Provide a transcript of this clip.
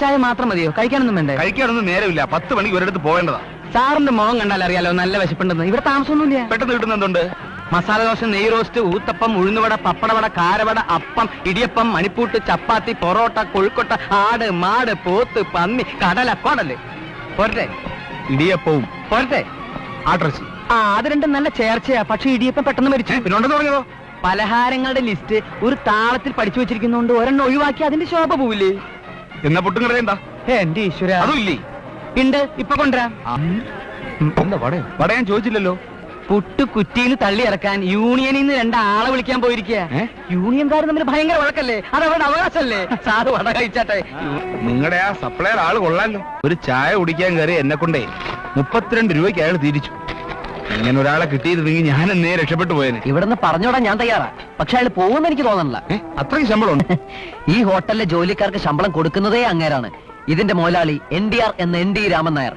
ചായ മാത്രം മതിയോ? കഴിക്കാനൊന്നും വേണ്ടേ? കഴിക്കാനൊന്നും നേരമില്ല. 10 മണിക്ക് ഒരിടത്ത് പോകേണ്ടതാ. സാറിന്റെ മുഖം കണ്ടാൽ അറിയാലോ നല്ല വിശപ്പുണ്ടെന്ന്. ഇവിടെ താമസമൊന്നുമില്ല. പെട്ടെന്ന് കിട്ടുന്ന എന്തുണ്ട്? മസാല ദോശ, നെയ് റോസ്റ്റ്, ഊത്തപ്പം, ഉഴുന്നുവട, പപ്പടവട, കാരവട, അപ്പം, ഇടിയപ്പം, മണിപ്പൂട്ട്, ചപ്പാത്തി, പൊറോട്ട, കൊഴുക്കൊട്ട, ആട്, മാട്, പോത്ത്, പന്നി, കടല, കൊടല്. പോരട്ടെ? ഇടിയപ്പവും പോരട്ടെ? ആട്ടിറച്ചി. അത് രണ്ടും നല്ല ചേർച്ചയാ. പക്ഷെ ഇടിയപ്പം പെട്ടെന്ന് മരിച്ചു. പിന്നെ ഉണ്ടെന്ന് പറഞ്ഞതോ? പലഹാരങ്ങളുടെ ലിസ്റ്റ് ഒരു താളത്തിൽ പഠിച്ചു വെച്ചിരിക്കുന്നോണ്ട് ഒരെണ്ണം ഒഴിവാക്കി അതിന്റെ ശോഭ പോവില്ലേ? എന്നാ പുട്ടും കട എന്താ? എന്റെ ഈശ്വര, അതും ഇല്ലേ? ഉണ്ട്, ഇപ്പൊ കൊണ്ടുവരാം. എന്താ വട? വട ഞാൻ ചോദിച്ചില്ലല്ലോ. പുട്ട് കുറ്റിയിൽ തള്ളി ഇറക്കാൻ യൂണിയനിൽ നിന്ന് 2 ആളെ വിളിക്കാൻ പോയിരിക്കുക. യൂണിയൻകാർ തമ്മിൽ ഭയങ്കര വഴക്കല്ലേ? അത് അവരുടെ അവകാശമല്ലേ? സാറ് വട കഴിച്ചാട്ടെ. നിങ്ങളുടെ ആ സപ്ലയർ ആള് കൊള്ളാലോ. ഒരു ചായ കുടിക്കാൻ കയറി എന്നെ കൊണ്ടേ 32 രൂപയ്ക്ക് അയാൾ തിരിച്ചു. ഇങ്ങനെ ഒരാളെ കിട്ടിയിരുന്നെങ്കിൽ ഞാൻ എന്നേ രക്ഷപ്പെട്ടു പോയേനെ. ഇവിടുന്ന് പറഞ്ഞോടാൻ ഞാൻ തയ്യാറാ. പക്ഷെ അയാൾ പോകുന്ന എനിക്ക് തോന്നണില്ല. അത്രയും ശമ്പളമുണ്ട്? ഈ ഹോട്ടലിലെ ജോലിക്കാർക്ക് ശമ്പളം കൊടുക്കുന്നതേ അങ്ങേരാണ്. ഇതിന്റെ മുതലാളി NDR എന്ന ND രാമൻ നായർ.